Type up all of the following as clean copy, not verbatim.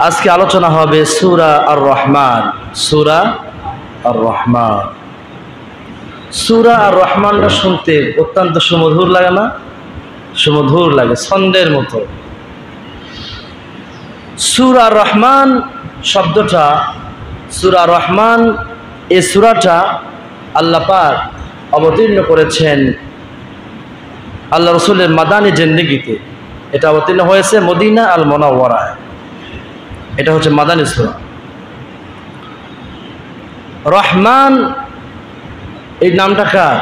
আজকে আলোচনা হবে সূরা আর রহমান। সূরা আর রহমান, সূরা আর রহমানটা শুনতে অত্যন্ত সুমধুর লাগে না? সুমধুর লাগে, ছন্দের মতো। সূরা আর রহমান শব্দটা, সূরা রহমান এই সূরাটা আল্লাহ পাক অবতীর্ণ করেছেন আল্লাহ রসুলের মাদানী জিন্দেগিতে। এটা অবতীর্ণ হয়েছে মদিনা আল মুনাওয়ারায়। এটা হচ্ছে মাদানী সূরা। রহমান এই নামটা কার?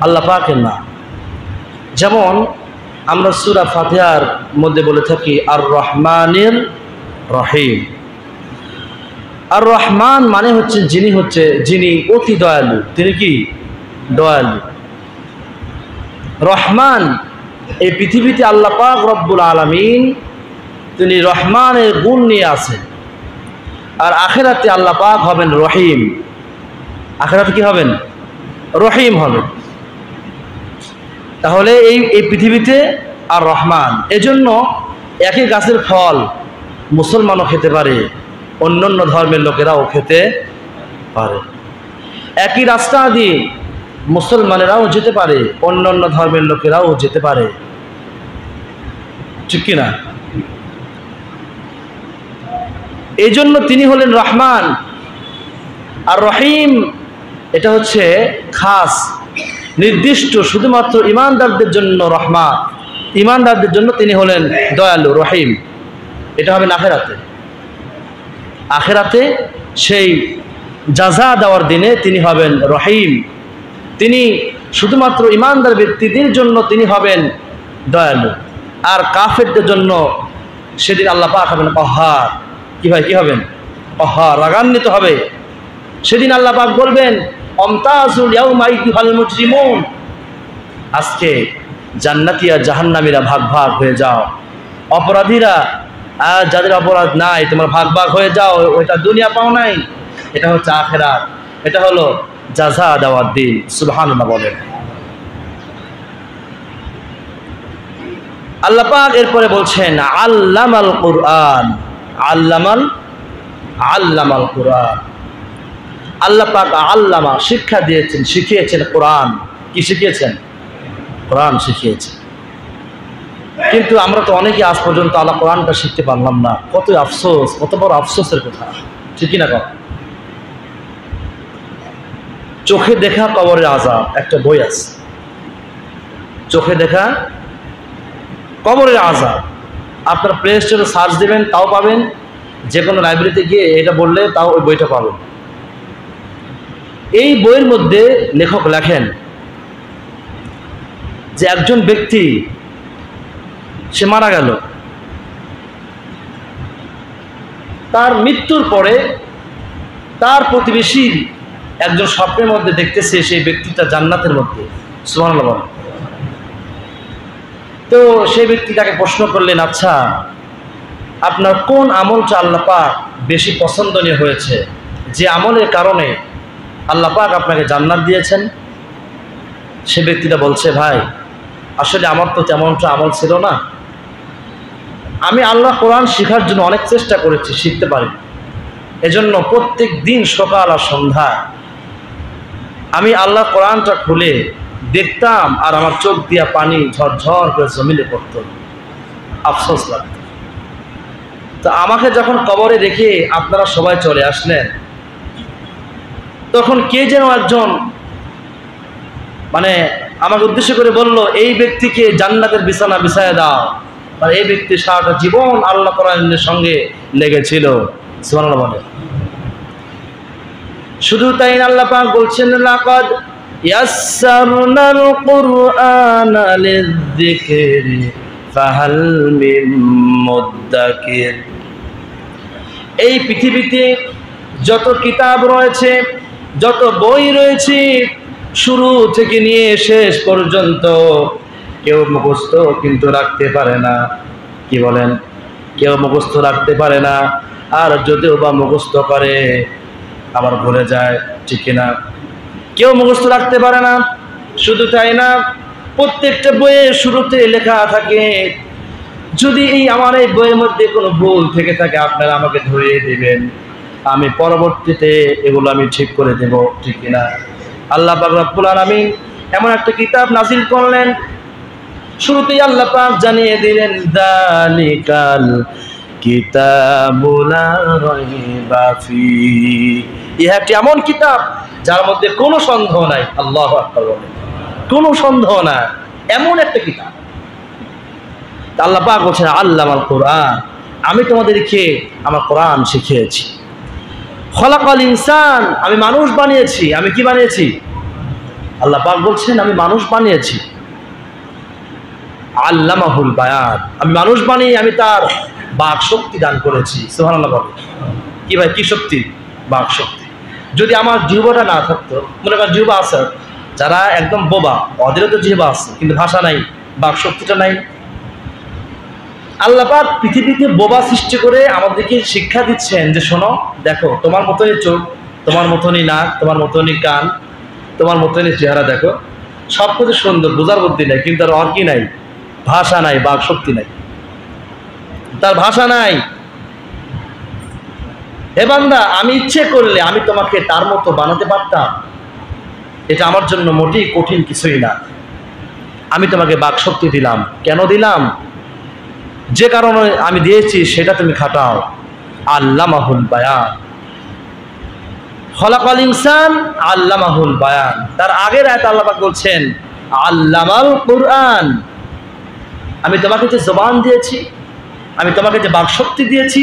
আল্লাহ পাকের নাম। যেমন আমরা সূরা ফাতিহার মধ্যে বলে থাকি আর রহমানির রহিম। আর রহমান মানে হচ্ছে যিনি অতি দয়ালু। তিনি কি? দয়ালু। রহমান, এই পৃথিবীতে আল্লাহ পাক রব্বুল আলামিন তিনি রহমানের গুণ নিয়ে আছেন। আর আখিরাতে আল্লাহ পাক হবেন রহিম। আখিরাতে কি হবেন? রহিম হবেন। তাহলে এই পৃথিবীতে আর রহমান, এজন্য একই গাছের ফল মুসলমানও খেতে পারে, অন্যান্য ধর্মের লোকেরাও খেতে পারে। একই রাস্তা দিয়ে মুসলমানেরাও যেতে পারে, অন্যান্য ধর্মের লোকেরাও যেতে পারে, ঠিক কিনা? এই জন্য তিনি হলেন রহমান। আর রহিম এটা হচ্ছে খাস, নির্দিষ্ট, শুধুমাত্র ঈমানদারদের জন্য রহমান। ঈমানদারদের জন্য তিনি হলেন দয়ালু, রহিম। এটা হবে আখিরাতে। আখিরাতে সেই জাযা দেওয়ার দিনে তিনি হবেন রহিম। তিনি শুধুমাত্র ঈমানদার ব্যক্তিদের জন্য তিনি হবেন দয়ালু। আর কাফেরদের জন্য সেদিন আল্লাহ পাক হবেন কহ্হার। কি ভাই, কি হবেন? কহ্হার, রাগান্বিত হবে। সেদিন আল্লাহ পাক বলবেন অমতাজুল ইয়াউমা আইয়ুহাল মুজরিমুন, আজকে জান্নাতি আর জাহান্নামীরা ভাগ ভাগ হয়ে যাও। অপরাধীরা আর যাদের অপরাধ নাই তোমরা ভাগ ভাগ হয়ে যাও। ওইটা দুনিয়া পাও নাই, এটা হচ্ছে আখিরাত। এটা হলো জাযা দেওয়ার দিন। সুবহানাল্লাহ বলেন। আল্লাহ পাক এরপরে বলছেন আল্লামাল কুরআন। আল্লামাল কুরআন। আল্লাহ পাক আল্লামা শিক্ষা দিয়েছেন, শিখিয়েছেন কোরআন। কি শিখিয়েছেন? কোরআন শিখিয়েছেন। কিন্তু আমরা তো অনেকে আজ পর্যন্ত আল্লাহ কোরআনটা শিখতে পারলাম না। কত আফসোস, কত বড় আফসোসের কথা, ঠিক না? চোখে দেখা কবরের আযাব একটা বই আছে, চোখে দেখা কবরের আযাব। আপনার প্লে স্টোরে সার্চ দেবেন তাও পাবেন, যে কোনো লাইব্রেরিতে গিয়ে এটা বললে তাও ওই বইটা পাবেন। এই বইয়ের মধ্যে লেখক লেখেন যে একজন ব্যক্তি সে মারা গেল, তার মৃত্যুর পরে তার প্রতিবেশী একজন স্বপ্নের মধ্যে দেখতেছে সেই ব্যক্তিটা জান্নাতের মধ্যে। সুবহানাল্লাহ। তো সেই ব্যক্তি তাকে প্রশ্ন করলেন, আচ্ছা আপনার কোন আমলটা আল্লাহ পাক বেশি পছন্দনীয় হয়েছে, যে আমলের কারণে আল্লাহ পাক আপনাকে জান্নাত দিয়েছেন? সে ব্যক্তিটা বলছে, ভাই আসলে আমার তো তেমনটা আমল ছিল না। আমি আল্লাহ কোরআন শেখার জন্য অনেক চেষ্টা করেছি, শিখতে পারি। এজন্য প্রত্যেক দিন সকাল আর সন্ধ্যা আমি আল্লাহ কোরআনটা খুলে দেখতাম, আর আমার চোখ দিয়া পানি ঝরঝর করে জমিনে পড়ত। আফসোস লাগত। তো আমাকে যখন কবরে রেখে আপনারা সবাই চলে আসলেন, তখন কে যেন একজন আমাকে উদ্দেশ্য করে বলল, এই ব্যক্তিকে জান্নাতের বিছানা বিছায় দাও। আর এই ব্যক্তি সারাটা জীবন আল্লাহ কোরআনের সঙ্গে লেগেছিল। সুবহানাল্লাহ বলে। শুধু তাই না, আল্লাহ পাক বলছেন লাকাদ ইয়াসসারনাল কুরআনা লিযিকরি ফাহাল মিন মুদ্দাকির। এই পৃথিবীতে যত কিতাব রয়েছে, যত বই রয়েছে, শুরু থেকে নিয়ে শেষ পর্যন্ত কেউ মুখস্থ কিন্তু রাখতে পারে না। কি বলেন? কেউ মুখস্থ রাখতে পারে না। আর যদিও বা মুখস্থ করে আবার ভুলে যায়, ঠিক কিনা? কেউ মুখস্থ রাখতে পারে না। শুধু তাই না, প্রত্যেকটা বইয়ের শুরুতে লেখা থাকে যদি আমার এই বইয়ের মধ্যে কোনো ভুল থেকে থাকে আপনারা আমাকে ধরিয়ে দিবেন, আমি পরবর্তীতে এগুলো আমি ঠিক করে দেব, ঠিক কিনা? আল্লাহ পাক রব্বুল আলামিন এমন একটা কিতাব নাজিল করলেন, শুরুতেই আল্লাহ পাক জানিয়ে দিলেন যালিকাল কিতাবু লা রাইবা ফীহি, ইহা একটি এমন কিতাব যার মধ্যে কোনো সন্দেহ নাই। আল্লাহু আকবার বলেন, কোনো সন্দেহ নাই, এমন একটা কিতাব। আল্লাহ পাক বলছেন আল্লামাল কোরআন, আমি তোমাদেরকে আমার কোরআন শিখিয়েছি। খলাকাল ইনসান, আমি মানুষ বানিয়েছি। আমি কি বানিয়েছি? আল্লাহ পাক বলছেন আমি মানুষ বানিয়েছি। আল্লামাহুল বায়ান, আমি মানুষ বানিয়ে আমি তার বাক শক্তি দান করেছি। সুবহানাল্লাহ বলে। কি ভাই, কি শক্তি? বাক শক্তি। যদি আমার জিহ্বাটা না থাকতো, মনে করেন জিহ্বা আছে, যারা একদম বোবা ওদেরও তো জিহ্বা আছে কিন্তু ভাষা নাই, বাক শক্তিটা নাই। আল্লাহ পাক পৃথিবীতে বোবা সৃষ্টি করে আমাদেরকে শিক্ষা দিচ্ছেন যে শোনো, দেখো তোমার মতনই চোখ, তোমার মতনই নাক, তোমার মতনই কান, তোমার মতনই চেহারা, দেখো সব কিছু সুন্দর, বোঝার বুদ্ধি নাই, কিন্তু তার কি নাই? ভাষা নাই, বাক শক্তি নাই, তার ভাষা নাই। হে বান্দা, আমি ইচ্ছে করলে আমি তোমাকে তার মতো বানাতে পারতাম, এটা আমার জন্য মোটেই কঠিন কিছুই না। আমি তোমাকে বাক শক্তি দিলাম। কেন দিলাম? যে কারণে আমি দিয়েছি সেটা তুমি খাটাও। আল্লামাহুল বায়ান, খলাকাল ইনসান আল্লামাহুল বায়ান। তার আগের আয়াতে আল্লাহ পাক বলছেন আল্লামাল কোরআন, আমি তোমাকে যে জবান দিয়েছি, আমি তোমাকে যে বাকশক্তি দিয়েছি,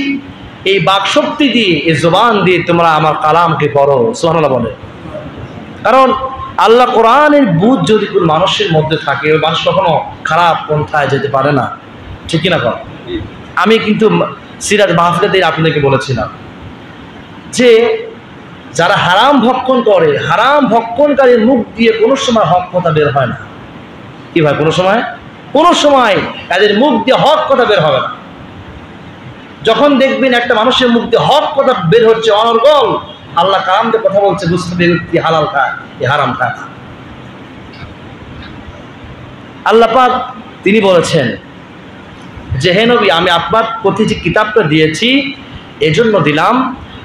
এই বাকশক্তি দিয়ে, এই জবান দিয়ে তোমরা আমার কালামকে পড়ো। সুবহানাল্লাহ বলে। কারণ আল্লাহ কোরআনের বুঝ যদি কোনো মানুষের মধ্যে থাকে, ওই মানুষ কখনো খারাপ পন্থায় যেতে পারে না, ঠিক কিনা? কর আমি কিন্তু সিরাজ মাহফিলে আপনাদেরকে বলেছিলাম যে যারা হারাম ভক্ষণ করে, হারাম ভক্ষণকারীর মুখ দিয়ে কোনো সময় হক কথা বের হয় না। কি ভাই, কোনো সময় তাদের মুখ দিয়ে হক কথা বের হবে না। যখন দেখবেন একটা মানুষের মুখ দিয়ে হক কথা বের হচ্ছে অনর্গল, আল্লাহ কালাম দিয়ে কথা বলছে, বুঝতে ব্যক্তি হালাল খায়, এ হারাম খায় না। আল্লাহ পাক তিনি বলেছেন যে হে নবী, আমি আপনার প্রতি যে কিতাবটা দিয়েছি এজন্য দিলাম,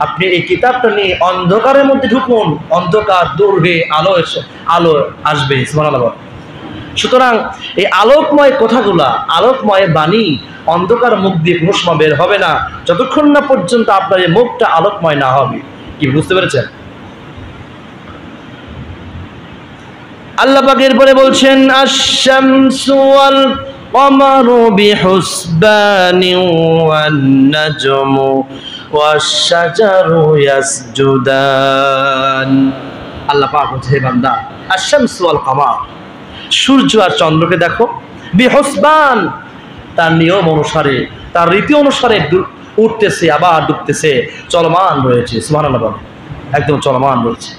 আপনি এই কিতাবটা নিয়ে অন্ধকারের মধ্যে ঢুকুন, অন্ধকার দূর হয়ে আলো আসবে। সুবহানাল্লাহ। সুতরাং এই আলোকময় কথাগুলা, আলোকময় বাণী অন্ধকার মুখ দিয়ে কোনো সময় বের হবে না, যতক্ষণ না পর্যন্ত আপনার এই মুখটা আলোকময় না হবে। কি বুঝতে পেরেছেন? আল্লাহ পাক এরপরে বলছেন আশ-শামসু ওয়াল কমারু বিহুসবানিন ওয়ান নাজমু ওয়াশ-শাজারু ইয়াসজুদান। আল্লাহ পাক বলছে হে বান্দা, আশ-শামসু ওয়াল কমার, সূর্য আর চন্দ্রকে দেখো, বিহুসবান, তার নিয়ম অনুসারে, তার রীতি অনুসারে উঠতেছে আবার ডুবতেছে, চলমান রয়েছে। সুবহানাল্লাহ বলে। একদম চলমান রয়েছে।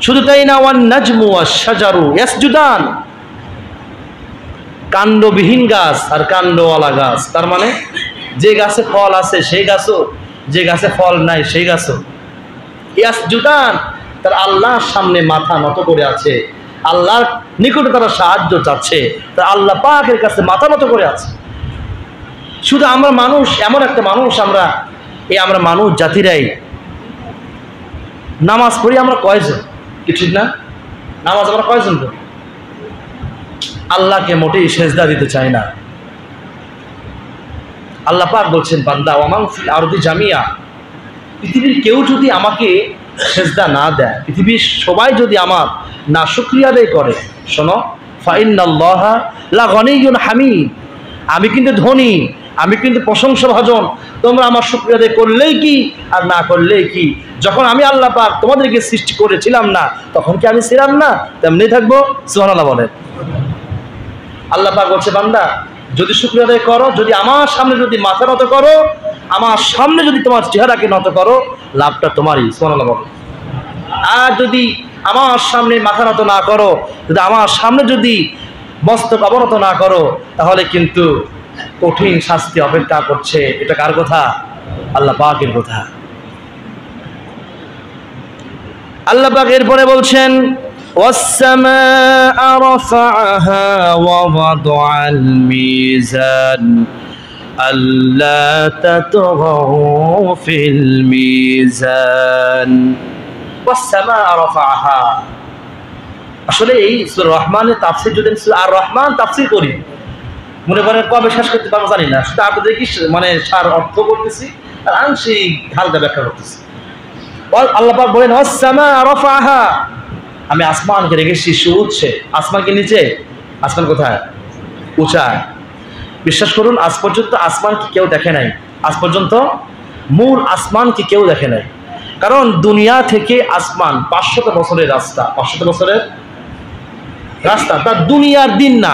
শুধু তাই না, ওয়ান নাজমু ওয়াশ-শাজারু ইয়াসজুদান, কাণ্ডবিহীন গাছ আর কাণ্ডওয়ালা গাছ, তার মানে যে গাছে ফল আছে সেই গাছও, যে গাছে ফল নাই সেই গাছও, ইয়াসজুদান, তার আল্লাহর সামনে মাথা নত করে আছে, আল্লাহর নিকটে তারা সাহায্য চাচ্ছে, তার আল্লাহ পাকের কাছে মাথা নত করে আছে। শুধু আমরা মানুষ, এমন একটা মানুষ আমরা, আমরা মানুষ জাতিরাই নামাজ পড়ি আমরা কয়জন? কি ঠিক না? নামাজ আমরা কয়জন পড়ি? আল্লাহকে মোটেই সেজদা দিতে চাই না। আল্লাহ পাক বলছেন বান্দা ওয়ামান ফিল আরদি জামিয়া, পৃথিবীর কেউ যদি আমাকে সেজদা না দেয়, পৃথিবীর সবাই যদি আমার না শুকরিয়া আদায় করে, শোনো, ফাইন্নাল্লাহা লা গনিয়্যুন হামিদ, আমি কিন্তু ধনী, আমি কিন্তু প্রশংসাভাজন, তোমরা আমার শুকরিয়া আদায় করলেই কি আর না করলেই কি। যখন আমি আল্লাহ পাক তোমাদেরকে সৃষ্টি করেছিলাম না, তখন কি আমি ছিলাম না? তেমনি থাকবো। সুবহানাল্লাহ বলে। আল্লাহ পাক বলছে বান্দা যদি শুকরিয়া আদায় করো, যদি আমার সামনে যদি মাথা নত করো, আমার সামনে যদি তোমার চেহারাকে নত করো, লাভটা তোমারই। সুবহানাল্লাহ বলে। আর যদি আমার সামনে মাথা নত না করো, যদি আমার সামনে যদি মস্তক অবনত না করো, তাহলে কিন্তু কঠিন শাস্তি অপেক্ষা করছে। এটা কার কথা? আল্লাহ পাকের কথা। আল্লাহ পাক এরপরে বলছেন ওয়াস-সামাআ রাফা'আহা ওয়া ওয়াদা'আল মিজান আল্লা তাতগাউ ফিল মিজান ওয়াস সামাআ রাফাআহা। আসলে এই সূরা রহমানের তাফসীর যদি আর রহমান তাফসীর করি, মনে করেন কবে শেষ করতে পারবো জানি না, শুধু আপনাদের কি মানে সার অর্থ করতেছি আর আংশিক হালকা ব্যাখ্যা করতেছি। আল্লাহ পাক বলেন ওয়াস সামাআ রাফাআহা, আমি আসমানকে রেখেছি সুউচ্চে। আসমানকে নিচে, আসমান কোথায়? উঁচায়। বিশ্বাস করুন, আজ পর্যন্ত আসমানকে কেউ দেখে নাই। আজ পর্যন্ত মূল আসমানকে কেউ দেখে নাই। কারণ দুনিয়া থেকে আসমান 500 বছরের রাস্তা, 500 বছরের রাস্তা, তার দুনিয়ার দিন না,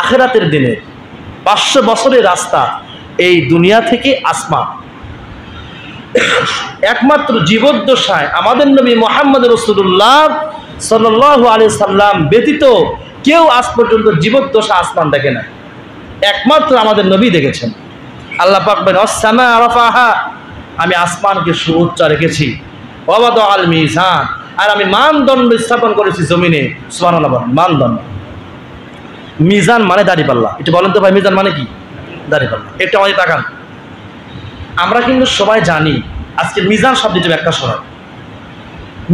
আখিরাতের দিনে 500 বছরের রাস্তা এই দুনিয়া থেকে আসমান। একমাত্র জীবদ্দশায় আমাদের নবী মুহাম্মদ রাসূলুল্লাহ সাল্লাল্লাহু আলাইহি সাল্লাম ব্যতীত কেউ আজ পর্যন্ত জীবদ্দশা আসমান দেখে না, একমাত্র আমাদের নবী দেখেছেন। আল্লাহ পাক বলেন ওয়াস-সামাআ রাফাআহা, আমি আসমানকে সুউচ্চ রেখেছি। ওয়া ওয়াদাআল মিজান, আর আমি মানদণ্ড স্থাপন করেছি জমিনে। সুবহানাল্লাহ। মানদণ্ড, মিজান মানে দাঁড়িপাল্লা। এটা বলেন তো ভাই, মিজান মানে কি? দাঁড়িপাল্লা। এটা আমাদের তাকান, আমরা কিন্তু সবাই জানি। আজকে মিজান শব্দটি ব্যাখ্যা শোনা।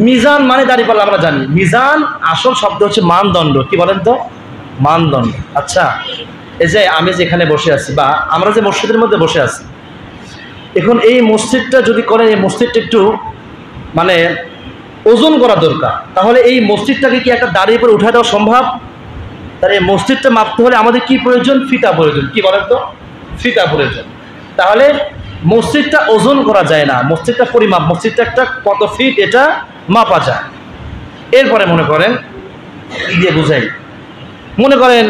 মিজান মানে দাঁড়িপাল্লা, আমরা জানি। মিজান আসল শব্দ হচ্ছে মানদণ্ড। কি বলেন তো? মানদণ্ড। আচ্ছা, এই যে আমি যেখানে বসে আছি, বা আমরা যে মসজিদের মধ্যে বসে আছি, এখন এই মসজিদটা যদি করে, এই মসজিদটা একটু মানে ওজন করা দরকার, তাহলে এই মসজিদটাকে কি একটা দাঁড়িয়ে পরে উঠে দেওয়া সম্ভব? তাহলে এই মসজিদটা মাপতে হলে আমাদের কি প্রয়োজন? ফিতা প্রয়োজন। কি বলেন তো? ফিতা প্রয়োজন। তাহলে মসজিদটা ওজন করা যায় না, মসজিদটা পরিমাপ, মসজিদটা একটা কত ফিট এটা মাপা যায়। এরপরে মনে করেন কি দিয়ে বুঝাই, মনে করেন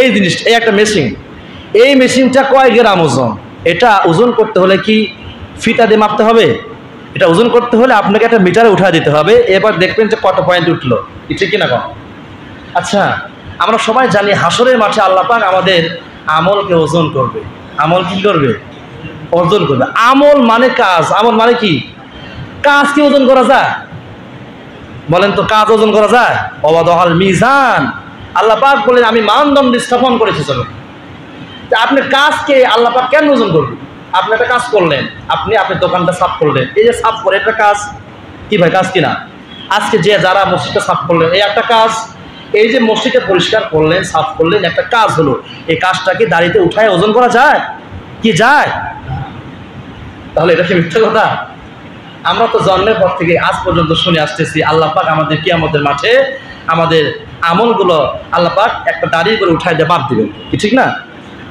এই জিনিসটা, এই একটা মেশিন, এই মেশিনটা কয় গ্রাম ওজন, এটা ওজন করতে হলে কি ফিতা দিয়ে মাপতে হবে? এটা ওজন করতে হলে আপনাকে একটা মিটারে উঠা দিতে হবে। এবার দেখবেন যে কত পয়েন্ট উঠলো, ঠিক কিনা কম? আচ্ছা, আমরা সবাই জানি হাসরের মাঠে আল্লাহ পাক আমাদের আমলকে ওজন করবে। আমল কি করবে? ওজন করবে। আমল মানে কাজ। আমল মানে কি? কাজ কি ওজন করা যায়? বলেন তো, কাজ ওজন করা যায়? ওয়াদাআল মিজান, আল্লাহ পাক বলেন আমি মানদণ্ড স্থাপন করেছি। চলো, আপনি কাজকে আল্লাহ পাক কেন ওজন করবেন? আপনি একটা কাজ করলেন, আপনি আপনার দোকানটা সাফ করলেন, এই যে সাফ করে একটা কাজ, কি ভাই কাজ কিনা? আজকে যে যারা মসজিদটা সাফ করলেন, এই একটা কাজ। এই যে মসজিদটা পরিষ্কার করলেন, সাফ করলেন, একটা কাজ হলো। এই কাজটাকে দাঁড়িতে উঠায় ওজন করা যায়? কি যায়? তাহলে এটা কি মিথ্যা কথা? আমরা তো জন্মের পর থেকে আজ পর্যন্ত শুনে আসতেছি আল্লাহ পাক আমাদের কিয়ামতের মাঠে আমাদের আমলগুলো আল্লাহ পাক একটা দাঁড়িয়ে করে উঠায় দিয়ে মাপ দিবেন, কি ঠিক না?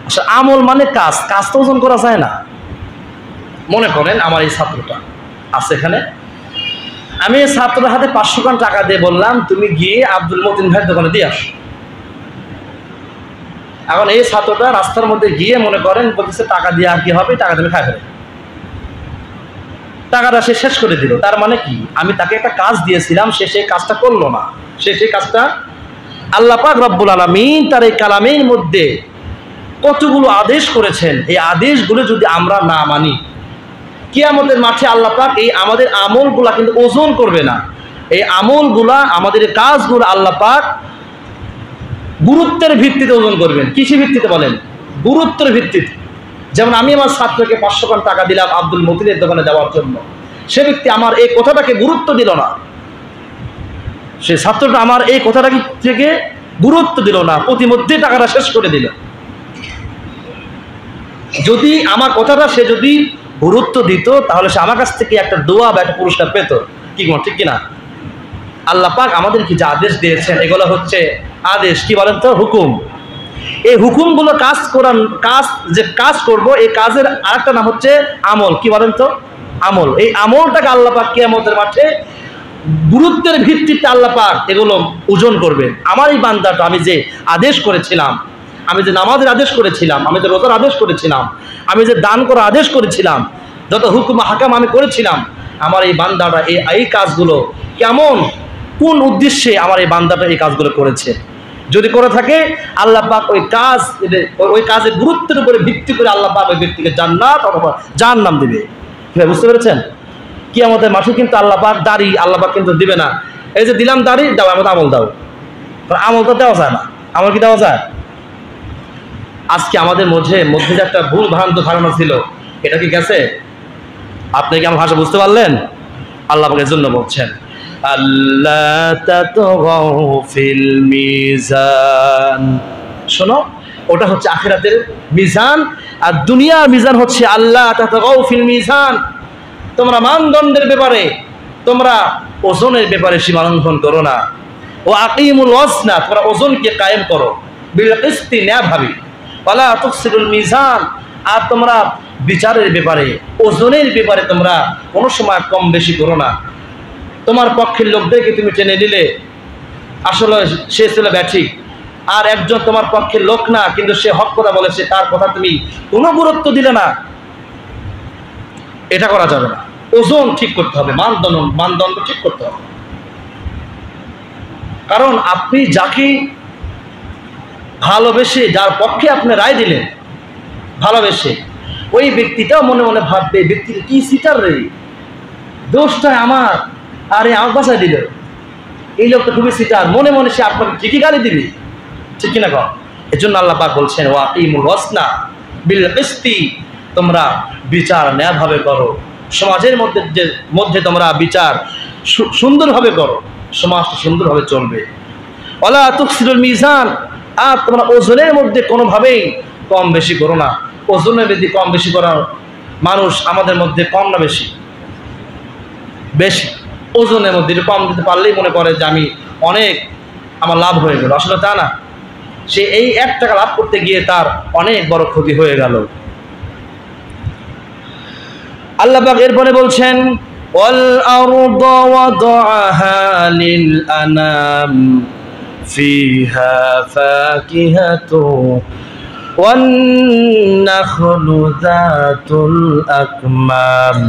আচ্ছা, আমল মানে কাজ, কাজ তো ওজন করা যায় না। মনে করেন আমার এই ছাত্রটা আছে এখানে, আমি এই ছাত্রের হাতে 500 টাকা দিয়ে বললাম তুমি গিয়ে আব্দুল মতিন ভাইয়ের দোকানে দিয়ে আসো। এখন এই ছাত্রটা রাস্তার মধ্যে গিয়ে মনে করেন বলতেছে টাকা দিয়ে আর কি হবে, টাকা তুমি খাই ফেলে, টাকাটা সে শেষ করে দিল। তার মানে কি? আমি তাকে একটা কাজ দিয়েছিলাম, সে সেই কাজটা করলো না। সে সেই কাজটা, আল্লাহ পাক রব্বুল আলামিন তার এই কালামের মধ্যে কতগুলো আদেশ করেছেন, এই আদেশগুলো যদি আমরা না মানি, কিয়ামতের মাঠে আল্লাহ পাক এই আমাদের আমলগুলা কিন্তু ওজন করবে না। এই আমলগুলা, আমাদের কাজগুলো আল্লাহ পাক গুরুত্বের ভিত্তিতে ওজন করবেন। কিসের ভিত্তিতে বলেন? গুরুত্বের ভিত্তিতে। যেমন আমি আমার ছাত্রকে 500 টাকা দিলাম আব্দুল মতিনের দোকানে যাওয়ার জন্য, সে ব্যক্তি আমার এই কথাটাকে গুরুত্ব দিল না, সে ছাত্রটা আমার এই কথাটাকে থেকে গুরুত্ব দিল না, প্রতিমধ্যে টাকাটা শেষ করে দিল। যদি আমার কথাটা সে যদি গুরুত্ব দিত, তাহলে সে আমার কাছ থেকে একটা দোয়া বা একটা পুরস্কার পেত, কি ঠিক কিনা? আল্লাহ পাক আমাদেরকে যে আদেশ দিয়েছেন, এগুলো হচ্ছে আদেশ। কি বলেন তো? হুকুম। এই হুকুমগুলো কাজ করার, কাজ যে কাজ করব, এই কাজের আরেকটা নাম হচ্ছে আমল। কি বলেন তো? আমল। এই আমলটাকে আল্লাহ পাক কিয়ামতের মাঠে গুরুত্বের ভিত্তিতে আল্লাহ পাক এগুলো ওজন করবেন। আমার এই বান্দাটা, আমি যে আদেশ করেছিলাম, আমি যে নামাজের আদেশ করেছিলাম, আমি যে রোজার আদেশ করেছিলাম, আমি যে দান করার আদেশ করেছিলাম, যত হুকুম হাকাম আমি করেছিলাম, আমার এই বান্দাটা এই কাজগুলো কেমন, কোন উদ্দেশ্যে আমার এই বান্দাটা এই কাজগুলো করেছে, যদি করে থাকে আল্লাহ পাক ওই কাজের গুরুত্বের উপরে ভিত্তি করে আল্লাহ পাক ওই ব্যক্তিকে জান্নাত অথবা জাহান্নাম দিবে। বুঝতে পেরেছেন? কিয়ামতের মাঠে কিন্তু আল্লাহ পাক দাড়ি আল্লাহ পাক কিন্তু দিবে না, এই যে দিলাম দাড়ি, দাও আমাদের আমল দাও। আমল তো দেওয়া যায় না। আমল কি দেওয়া যায়? আজকে আমাদের মধ্যে যে একটা ভুল ভ্রান্ত ধারণা ছিল, এটা কি গেছে? আপনি কি আমার ভাষা বুঝতে পারলেন? আল্লাহ পাকের জন্য বলছেন আল্লাহ তাতগাউ ফিল মিজান। শোনো, ওটা হচ্ছে আখিরাতের মিজান, আর দুনিয়ার মিজান হচ্ছে আল্লাহ তাতগাউ ফিল মিজান। তোমরা মানদণ্ডের ব্যাপারে, তোমরা ওজনের ব্যাপারে সীমালঙ্ঘন করো না। ও আকিমুল ওয়াজনা, তোমরা ওজনকে কায়েম করো, বিল কিসতি, ন্যায়ভাবে। ওয়ালা তুকসিরুল মিজান, আর তোমরা বিচারের ব্যাপারে, ওজনের ব্যাপারে তোমরা কোনো সময় কম বেশি করো না। তোমার পক্ষের লোকদেরকে তুমি টেনে নিলে, আসলে সে ছিল ব্যাঠিক, আর একজন তোমার পক্ষের লোক না কিন্তু সে হক কথা বলেছে, তার কথা তুমি কোনো গুরুত্ব দিলে না, এটা করা যাবে না। ওজন ঠিক করতে হবে, মানদণ্ড ঠিক করতে হবে। কারণ আপনি যাকে ভালোবেসে, যার পক্ষে আপনি রায় দিলেন ভালোবেসে, ওই ব্যক্তিটাও মনে মনে ভাববে ব্যক্তিটা কি সিটার রে, দোষটা আমার, আরে আমার বাসায় দিল, এই লোকটা খুবই সিটার, মনে মনে সে আপনাকে ঠিকই গালি দিবে, ঠিক কিনা কম? এর জন্য আল্লাহ পাক বলছেন ওয়াকিমুল ওয়াজনা বিল কিসতি, তোমরা বিচার ন্যায়ভাবে করো। সমাজের মধ্যে তোমরা বিচার সুন্দরভাবে করো, সমাজটা সুন্দরভাবে চলবে। ওয়ালা তুকসিরুল মিজান, আর তোমরা ওজনের মধ্যে কোনোভাবেই কম বেশি করো না। ওজনের মধ্যে কম বেশি করার মানুষ আমাদের মধ্যে কম না বেশি? বেশি। ওজনের মধ্যে কম দিতে পারলেই মনে করে যে আমি অনেক, আমার লাভ হয়ে গেল। আসলে তা না, সে এই 1 টাকা লাভ করতে গিয়ে তার অনেক বড় ক্ষতি হয়ে গেল। আল্লাহ পাক এরপরে বলছেন ওয়াল আরদা ওয়াদাআহা লিল আনাম ফিহা ফাকিহাতু ওয়ান নাখলু যাতুল আকমাম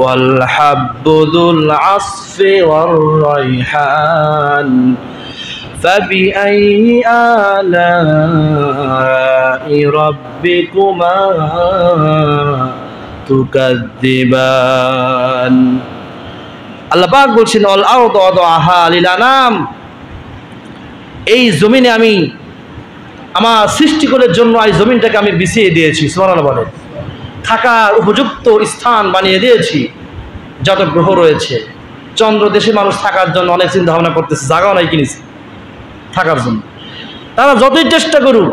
ওয়াল হাব্বু যুল আসফি ওয়ার রাইহান فبأي آلاء ربكما তুকাদ্দিবান। আল্লাহ পাক বলছেন আল আরদু ওয়াদাআহা লিল আনাম, এই জমিনে আমি আমার সৃষ্টিকরের জন্য এই জমিনটাকে আমি বিছিয়ে দিয়েছি। সুবহানাল্লাহ বলে, থাকার উপযুক্ত স্থান বানিয়ে দিয়েছি। যত গ্রহ রয়েছে, চন্দ্র দেশে মানুষ থাকার জন্য অনেক চিন্তা ভাবনা করতেছে, জায়গাও নাই কিনেছে থাকার জন্য। তারা যতই চেষ্টা করুক,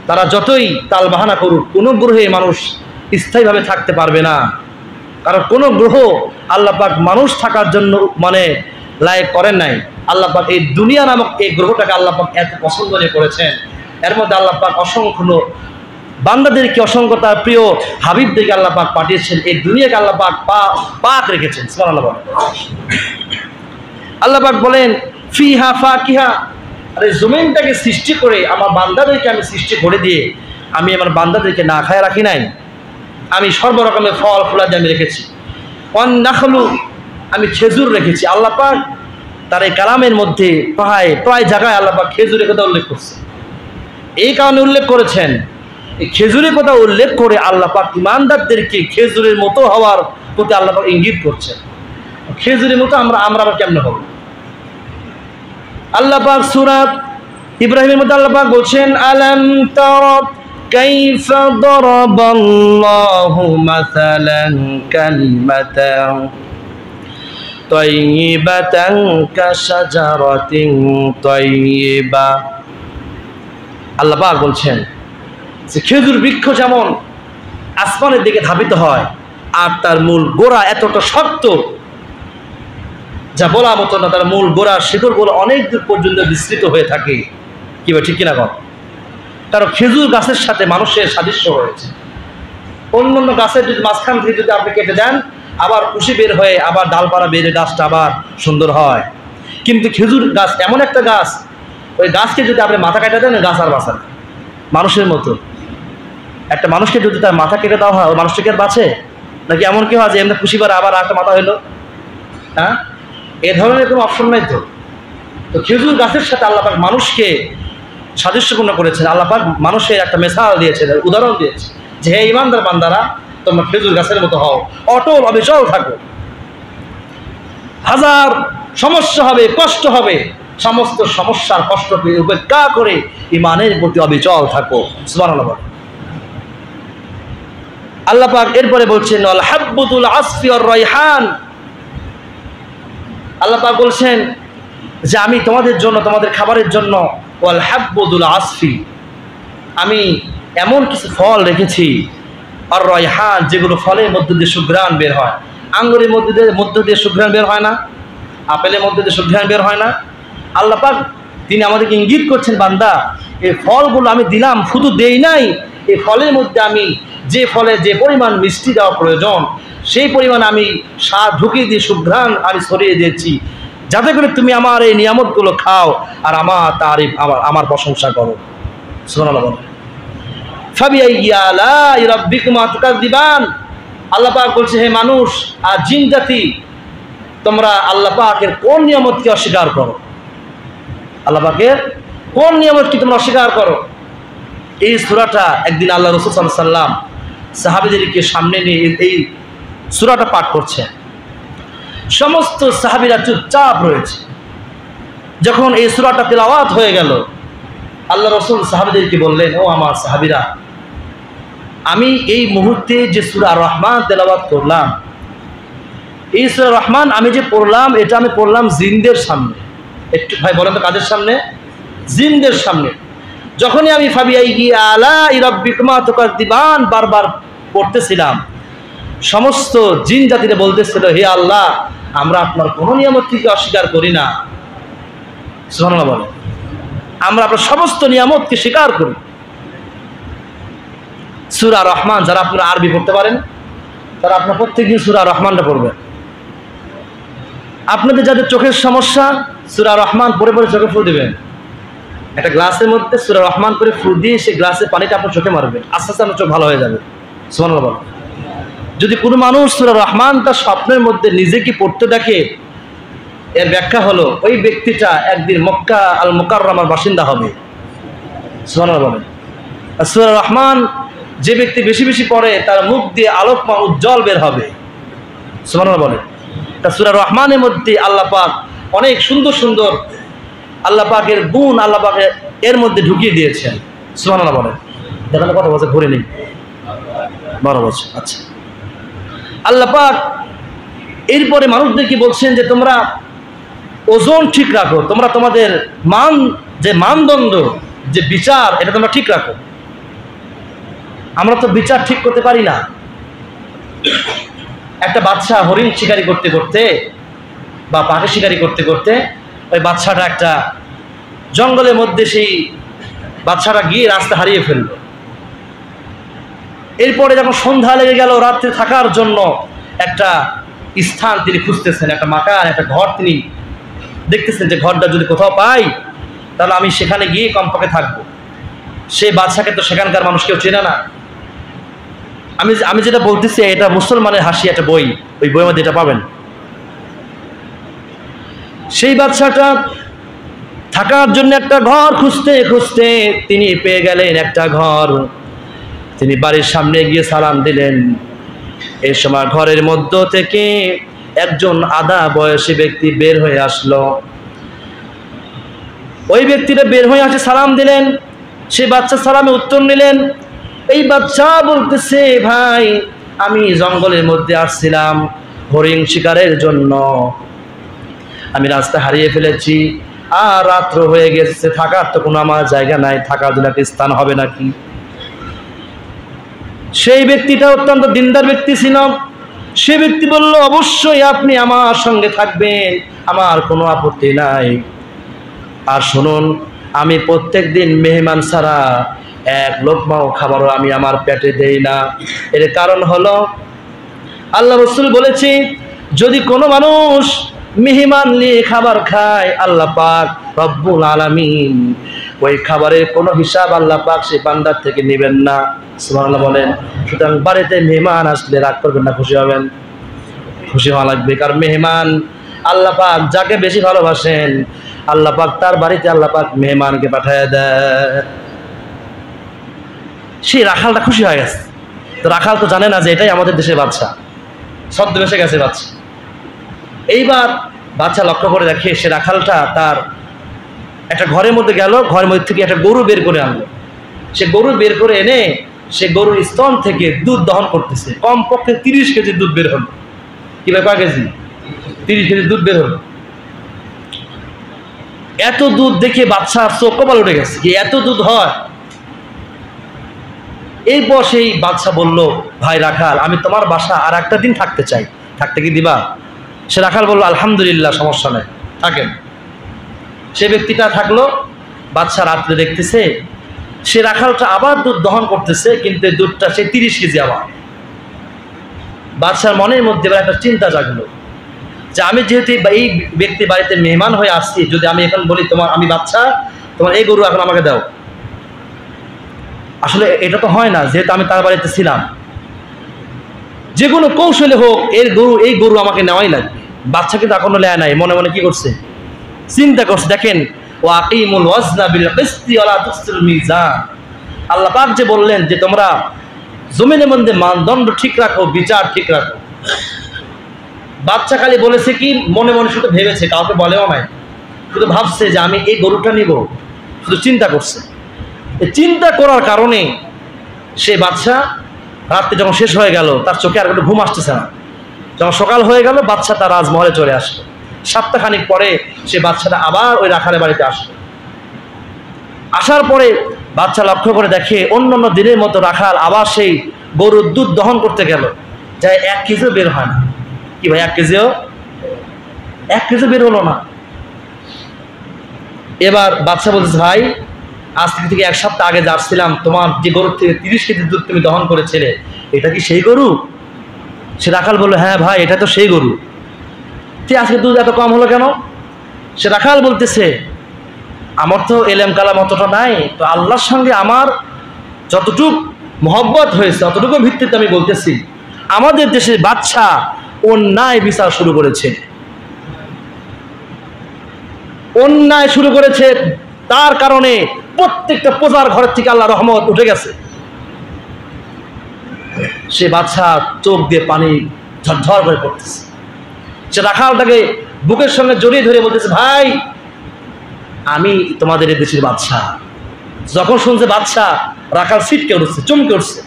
তারা যতই তাল বাহানা করুক, কোনো গ্রহে মানুষ স্থায়ীভাবে থাকতে পারবে না। কারণ কোনো গ্রহ আল্লাহ পাক মানুষ থাকার জন্য লায়ক করেন নাই। আল্লাহ পাক এই দুনিয়া নামক এই গ্রহটাকে আল্লাহ পাক এত পছন্দনীয় করেছেন। এর মধ্যে আল্লাহ পাক অসংখ্য বান্দাদেরকে, অসংখ্য তার প্রিয় হাবিবদেরকে আল্লাহ পাক পাঠিয়েছেন। এই দুনিয়াকে আল্লাহ পাক পাক রেখেছেন। সুবহানাল্লাহ। আল্লাহ পাক বলেন ফিহা ফাকিহা, আরে জমিনটাকে সৃষ্টি করে আমার বান্দাদেরকে আমি সৃষ্টি করে দিয়ে আমি আমার বান্দাদেরকে না খায় রাখি নাই। আমি সর্বরকমের ফল ফুলাদি আমি রেখেছি। ওয়ান নাখলু, আমি খেজুর রেখেছি। আল্লাহ পাক তার এই কালামের মধ্যে প্রায় জায়গায় আল্লাহ পাক খেজুরের কথা উল্লেখ করছে। এই কারণে উল্লেখ করেছেন, এই খেজুরের কথা উল্লেখ করে আল্লাহ পাক ইমানদারদেরকে খেজুরের মতো হওয়ার প্রতি আল্লাহ পাক ইঙ্গিত করছেন। খেজুরের মতো আমরা আবার কেমনে হব? আল্লাহ পাক সূরা ইব্রাহিমের মধ্যে আল্লাহ পাক বলছেন আলাম তারা কাইফা দারাবাল্লাহু মাসালান কালিমাতান তাইয়িবাতান কাশাজারাতিন তাইয়িবা। আল্লাহ পাক বলছেন যে খেজুর বৃক্ষ যেমন আসমানের দিকে ধাবিত হয়, আর তার মূল গোড়া এতটা শক্ত যা বলা মতো না, তার মূল গোড়া শিকড়গুলো অনেক দূর পর্যন্ত বিস্তৃত হয়ে থাকে। কি বা ঠিক কিনা কম? কারণ খেজুর গাছের সাথে মানুষের সাদৃশ্য রয়েছে। অন্য গাছের যদি মাঝখান থেকে যদি আপনি কেটে দেন, আবার কুশি বের হয়ে আবার ডালপালা বেড়ে গাছটা আবার সুন্দর হয়। কিন্তু খেজুর গাছ এমন একটা গাছ, ওই গাছকে যদি আপনি মাথা কেটে দেন, গাছ আর বাঁচে না। মানুষের মতো একটা মানুষকে যদি তার মাথা কেটে দেওয়া হয়, ওই মানুষটাকে আর বাঁচে নাকি? এমন কি হয় যে এমনি খুশি করে আবার একটা মাথা হইলো? হ্যাঁ, এ ধরনের কোনো অপশন নাই তো। তো খেজুর গাছের সাথে আল্লাহ পাক মানুষকে সাদৃশ্যপূর্ণ করেছেন। আল্লাহ পাক মানুষের একটা মেসাল দিয়েছেন, উদাহরণ দিয়েছে যে হে ইমানদার বান্দারা, তোমরা খেজুর গাছের মতো হও, অটল অবিচল থাকো। হাজার সমস্যা হবে, কষ্ট হবে, সমস্ত সমস্যার কষ্টকে উপেক্ষা করে ঈমানের প্রতি অবিচল থাকো। সুবহানাল্লাহ। আল্লাহ পাক এরপরে বলছেন আল হাব্বুতুল আসফি আর রাইহান। আল্লাহ পাক বলছেন যে আমি তোমাদের জন্য, তোমাদের খাবারের জন্য ওয়াল হাব্বুতুল আসফি, আমি এমন কিছু ফল রেখেছি আর রাইহান, যেগুলো ফলের মধ্য দিয়ে সুঘ্রাণ বের হয়। আঙ্গুরের মধ্য দিয়ে সুঘ্রাণ বের হয় না, আপেলের মধ্যে দিয়ে সুঘ্রাণ বের হয় না। আল্লাহ পাক তিনি আমাদেরকে ইঙ্গিত করছেন, বান্দা এই ফলগুলো আমি দিলাম, শুধু দেই নাই, এই ফলের মধ্যে আমি যে ফলে যে পরিমাণ মিষ্টি দেওয়া প্রয়োজন সেই পরিমাণ আমি স্বাদ ঢুকিয়ে দিয়ে সুঘ্রাণ আমি ছড়িয়ে দিয়েছি, যাতে করে তুমি আমার এই নিয়ামতগুলো খাও আর আমার তারিফ, আমার প্রশংসা করো। সুবহানাল্লাহ। ফাবিআইয়ি আলাই রাব্বিকুমা তুকাযযিবান। আল্লাহ পাক বলছে, হে মানুষ আর জিন জাতি, তোমরা আল্লাহ পাকের কোন নিয়ামতকে অস্বীকার করো? আল্লাহ পাকের কোন নিয়ামতকে তোমরা অস্বীকার করো? এই সূরাটা একদিন আল্লাহ রাসূল সাল্লাল্লাহু আলাইহি ওয়াসাল্লাম সাহাবীদেরকে সামনে নিয়ে এই সূরাটা পাঠ করছেন। সমস্ত সাহাবীরা চুপচাপ রয়েছে। যখন এই সূরাটা তেলাওয়াত হয়ে গেল, আল্লাহ রাসূল সাহাবীদেরকে বললেন, ও আমার সাহাবীরা, আমি এই মুহূর্তে যে সূরা রহমান তেলাওয়াত করলাম, এই সূরা রহমান আমি যে পড়লাম, এটা আমি পড়লাম জিনদের সামনে। একটু ভাই বলেন তো কাদের সামনে? জিনদের সামনে। যখনই আমি ফাবিআইয়ি আলাই রাব্বিকুমা তুকাযযিবান বারবার পড়তেছিলাম, সমস্ত জিন জাতিরা বলতেছিল, হে আল্লাহ, আমরা আপনার কোনো নিয়ামতকে অস্বীকার করি না। সুবহানাল্লাহ বলে, আমরা আপনার সমস্ত নিয়ামতকে স্বীকার করি। সূরা রহমান, যারা আপনারা আরবি পড়তে পারেন তারা আপনার প্রত্যেকদিন সূরা রহমানটা পড়বেন। আপনাদের যাদের চোখের সমস্যা, সূরা রহমান পড়ে পড়ে চোখে ফু দেবেন। একটা গ্লাসের মধ্যে সূরা রহমান করে ফু দিয়ে সেই গ্লাসের পানিটা আপনার চোখে মারবেন, আস্তে আস্তে আপনার চোখ ভালো হয়ে যাবে। সুবহানাল্লাহ। যদি কোনো মানুষ সূরা রহমানটা স্বপ্নের মধ্যে নিজেকে পড়তে দেখে, এর ব্যাখ্যা হলো ওই ব্যক্তিটা একদিন মক্কা আল মুকাররমার বাসিন্দা হবে। সুবহানাল্লাহ। সূরা রহমান যে ব্যক্তি বেশি বেশি পড়ে তার মুখ দিয়ে আলোকময় উজ্জ্বল বের হবে। সুবহানাল্লাহ বলে। তা সূরা রহমানের মধ্যে আল্লাহ পাক অনেক সুন্দর সুন্দর আল্লাহ পাকের গুণ আল্লাহ পাক এর মধ্যে ঢুকিয়ে দিয়েছেন। সুবহানাল্লাহ বলে। দেখেন কথা বলছে, ঘুরে নেই 12 বছর। আচ্ছা, আল্লাহ পাক এরপরে মানুষদেরকে বলছেন যে তোমরা ওজন ঠিক রাখো, তোমরা তোমাদের মানদণ্ড যে বিচার, এটা তোমরা ঠিক রাখো। আমরা তো বিচার ঠিক করতে পারি না। একটা বাচ্চা হরিণ শিকারি করতে করতে বা পাখি শিকারি করতে করতে ওই বাচ্চাটা একটা জঙ্গলের মধ্যে, সেই বাচ্চাটা গিয়ে রাস্তা হারিয়ে ফেলল। এরপরে যখন সন্ধ্যা লেগে গেল, রাত্রে থাকার জন্য একটা স্থান তিনি খুঁজতেছেন, একটা মাকান, একটা ঘর তিনি দেখতেছেন যে ঘরটা যদি কোথাও পাই তাহলে আমি সেখানে গিয়ে কমপক্ষে থাকবো। সেই বাচ্চাকে তো সেখানকার মানুষ কেউ চেনে না। আমি যেটা বলতেছি এটা মুসলমানের হাসি, একটা বই, ওই বইয়ের মধ্যে এটা পাবেন। সেই বাচ্চাটা থাকার জন্য একটা ঘর খুঁজতে খুঁজতে তিনি পেয়ে গেলেন একটা ঘর। তিনি বাড়ির সামনে গিয়ে সালাম দিলেন। এই সময় ঘরের মধ্য থেকে একজন আধা বয়সী ব্যক্তি বের হয়ে আসলো। ওই ব্যক্তিটা বের হয়ে আসে, সালাম দিলেন। সে বাচ্চা সালামে উত্তর নিলেন। এই বাচ্চা বলতেছে, ভাই আমি জঙ্গলের মধ্যে আসছিলাম হরিণ শিকারের জন্য, আমি রাস্তা হারিয়ে ফেলেছি, আর রাত্র হয়ে গেছে, থাকার তো কোনো আমার জায়গা নাই, থাকার জন্য একটা স্থান হবে নাকি? সেই ব্যক্তিটা অত্যন্ত দিনদার ব্যক্তি ছিল। সে ব্যক্তি বলল, অবশ্যই আপনি আমার সঙ্গে থাকবেন, আমার কোনো আপত্তি নাই। আর শুনুন, আমি প্রত্যেক দিন মেহমান ছাড়া এক লোকমাও খাবারও আমি আমার পেটে দেই না। এর কারণ হলো আল্লাহ রাসূল বলেছি, যদি কোনো মানুষ মেহমান নিয়ে খাবার খায়, আল্লাহ পাক রব্বুল আলামিন ওই খাবারের কোনো হিসাব আল্লাহ পাক সেই বান্দার থেকে নেবেন না। সুবহানাল্লাহ বলেন। সুতরাং বাড়িতে মেহমান আসলে রাগ করবেন না, খুশি হবেন, খুশি হওয়া লাগবে। কারণ মেহমান আল্লাহ পাক যাকে বেশি ভালোবাসেন, আল্লাহ পাক তার বাড়িতে আল্লাহ পাক মেহমানকে পাঠিয়ে দেয়। সেই রাখালটা খুশি হয়ে গেছে। তো রাখাল তো জানে না যে এটাই আমাদের দেশের বাচ্চা, ছদ্মবেশে গেছে বাচ্চা। এইবার বাচ্চা লক্ষ্য করে দেখে সে রাখালটা তার একটা ঘরের মধ্যে গেল, ঘরের মধ্যে থেকে একটা গরু বের করে আনলো। সে গরু বের করে এনে সে গরুর স্তন থেকে দুধ দহন করতেছে। কমপক্ষে 30 কেজি দুধ বের হলো। কি ভাই, কয় কেজি? 30 কেজি দুধ বের হলো। এত দুধ দেখে বাচ্চার চোখ কপাল উঠে গেছে, কি এত দুধ হয়? এরপর সেই বাচ্চা বলল, ভাই রাখাল, আমি তোমার বাসা আর একটা দিন থাকতে চাই, থাকতে কি দিবা? সে রাখাল বলল, আলহামদুলিল্লাহ, সমস্যা নেই, থাকেন। সে ব্যক্তিটা থাকলো। বাচ্চা রাত্রে দেখতেছে সে রাখালটা আবার দুধ দহন করতেছে, কিন্তু দুধটা সে 30 কেজি আবার। বাচ্চার মনের মধ্যে এবার একটা চিন্তা জাগলো যে আমি যেহেতু এই ব্যক্তি বাড়িতে মেহমান হয়ে আসছি, যদি আমি এখন বলি তোমার, আমি বাচ্চা, তোমার এই গরু এখন আমাকে দাও, আসলে এটা তো হয় না, যেহেতু আমি তার বাড়িতে ছিলাম। যে কোনো কৌশলে হোক এই গরু আমাকে নেওয়াই লাগবে। বাচ্চা কিন্তু এখনো নেয় নাই, মনে মনে কি করছে? চিন্তা করছে। দেখেন, ওয়াকিমুল ওয়াজনা বিল কিসতি ওয়ালা তুকসিরুল মিজান। আল্লাহ পাক যে বললেন যে তোমরা জমিনের মধ্যে মানদণ্ড ঠিক রাখো, বিচার ঠিক রাখো। বাচ্চা খালি বলেছে কি, মনে মনে শুধু ভেবেছে, কাউকে বলেও নাই, শুধু ভাবছে যে আমি এই গরুটা নিব, শুধু চিন্তা করছে। এই চিন্তা করার কারণে সে বাচ্চা রাত্রে যখন শেষ হয়ে গেল, তার চোখে আর কোনো ঘুম আসতেছে না। যখন সকাল হয়ে গেল, বাচ্চা তার রাজমহলে চলে আসলো। সপ্তাহখানিক পরে সে বাচ্চাটা আবার ওই রাখালের বাড়িতে আসলো। আসার পরে বাচ্চা লক্ষ্য করে দেখে অন্যান্য দিনের মতো রাখাল আবার সেই গরুর দুধ দহন করতে গেল, যাই 1 কেজিও বের হয় না। কি ভাই, 1 কেজিও বের হলো না। এবার বাচ্চা বলছে, ভাই আজ থেকে 1 সপ্তাহ আগে যাচ্ছিলাম, তোমার যে গরুর থেকে 30 কেজি দুধ তুমি দহন করেছিলে, এটা কি সেই গরু? সে রাখাল বললো, হ্যাঁ ভাই, এটা তো সেই গরু। তুই আজকে দুধ এত কম হলো কেন? সে রাখাল বলতেছে, আমার তো এলেম কালাম অতটা নাই, তো আল্লাহর সঙ্গে আমার যতটুক মহব্বত হয়েছে অতটুকু ভিত্তিতে আমি বলতেছি, আমাদের দেশের বাচ্চা অন্যায় বিচার শুরু করেছে, অন্যায় শুরু করেছে, তার কারণে প্রত্যেকটা প্রজার ঘরের থেকে আল্লাহ রহমত উঠে গেছে। সে বাচ্চা চোখ দিয়ে পানি ঝরঝর করে পড়তেছে। সে রাখালটাকে বুকের সঙ্গে জড়িয়ে ধরে বলতেছে, ভাই আমি তোমাদের এই দেশের বাচ্চা। যখন শুনছে বাচ্চা, রাখাল ছিটকে উঠছে, চমকে উঠছে।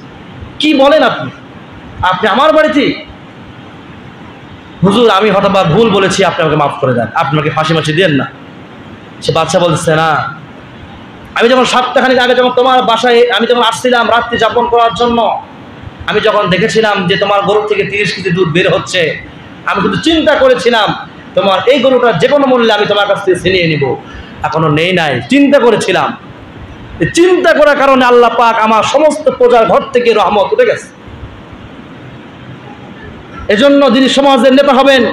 কি বলেন আপনি? আপনি আমার বাড়িতে? হুজুর, আমি হঠাৎ ভুল বলেছি, আপনি আমাকে মাফ করে দেন, আপনাকে ফাঁসি মাছি দেন না। সে বাচ্চা বলতেছে, না, আমি যখন সপ্তাহখানিক আগে যখন তোমার বাসায় আমি যখন আসছিলাম রাত্রি যাপন করার জন্য, আমি যখন দেখেছিলাম যে তোমার গরু থেকে 30 কেজি দুধ বের হচ্ছে, আমি কিন্তু চিন্তা করেছিলাম তোমার এই গরুটা যে কোনো মূল্যে আমি তোমার কাছ থেকে ছিনিয়ে নিব। এখনো নেই নাই, চিন্তা করেছিলাম। চিন্তা করার কারণে আল্লাহ পাক আমার সমস্ত প্রজার ঘর থেকে রহমত উঠে গেছে। এজন্য যিনি সমাজের নেতা হবেন,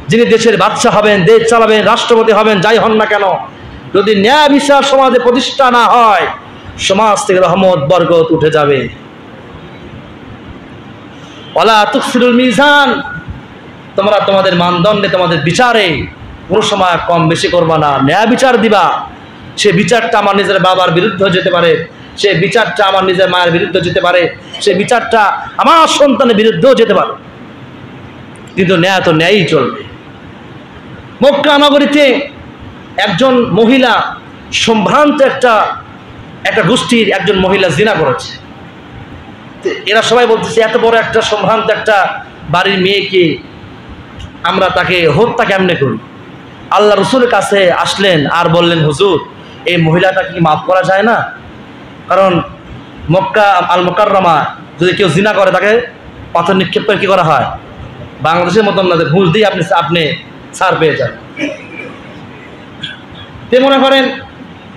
যিনি দেশের বাদশা হবেন, দেশ চালাবেন, রাষ্ট্রপতি হবেন, যাই হন না কেন, যদি ন্যায় বিচার সমাজে প্রতিষ্ঠা না হয়, সমাজ থেকে রহমত বরকত উঠে যাবে। ওয়ালা তুকসিরুল মিজান, তোমরা তোমাদের মানদণ্ডে, তোমাদের বিচারে কোনো সময় কম বেশি করবা না, ন্যায় বিচার দিবা। সে বিচারটা আমার নিজের বাবার বিরুদ্ধে যেতে পারে, সে বিচারটা আমার নিজের মায়ের বিরুদ্ধে যেতে পারে, সে বিচারটা আমার সন্তানের বিরুদ্ধেও যেতে পারে, কিন্তু ন্যায় তো ন্যায়ই চলবে। মক্কা নগরীতে একজন মহিলা, সম্ভ্রান্ত একটা গোষ্ঠীর একজন মহিলা জিনা করেছে। এরা সবাই বলতেছে, এত বড় একটা সম্ভ্রান্ত একটা বাড়ির মেয়েকে আমরা তাকে হত্যা কেমনে করি? আল্লাহ রসুলের কাছে আসলেন আর বললেন, হুজুর, এই মহিলাটা কি মাফ করা যায় না? কারণ মক্কা আল মুকাররমা যদি কেউ জিনা করে তাকে পাথর নিক্ষেপ করে কি করা হয়? বাংলাদেশের মতন না, ঘুষ দিয়ে আপনি ছাড় পেয়ে যান। তে মনে করেন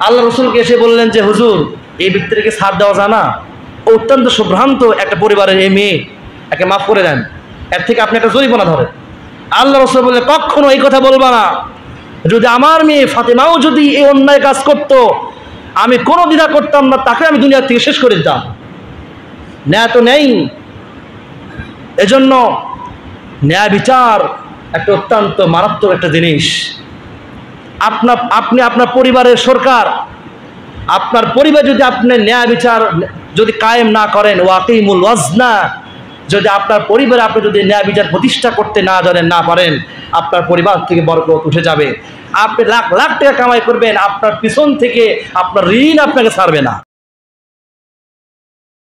আল্লাহ রসুলকে এসে বললেন যে, হুজুর, এই ব্যক্তিটাকে ছাড় দেওয়া যায় না? অত্যন্ত সম্ভ্রান্ত একটা পরিবারের এই মেয়ে, একে মাফ করে দেন, এর থেকে আপনি একটা জরিমানা ধরেন। আল্লাহ রসুল বললেন, কখনো এই কথা বলবা না। যদি আমার মেয়ে ফাতেমাও যদি এই অন্যায় কাজ করতো, আমি কোনো দ্বিধা করতাম না, তাকে আমি দুনিয়া থেকে শেষ করে দিতাম। ন্যায় তো নেই। এজন্য ন্যায় বিচার একটা অত্যন্ত মারাত্মক একটা জিনিস। আপনি আপনার পরিবারের সরকার, আপনার পরিবার যদি আপনি ন্যায় বিচার যদি কায়েম না করেন, ওয়াকিমুল ওয়াজনা যদি আপনার পরিবারে আপনি যদি ন্যায় বিচার প্রতিষ্ঠা করতে না জানেন, না পারেন, আপনার পরিবার থেকে বরকত উঠে যাবে। আপনি লাখ লাখ টাকা কামাই করবেন, আপনার পিছন থেকে আপনার ঋণ আপনাকে ছাড়বে না।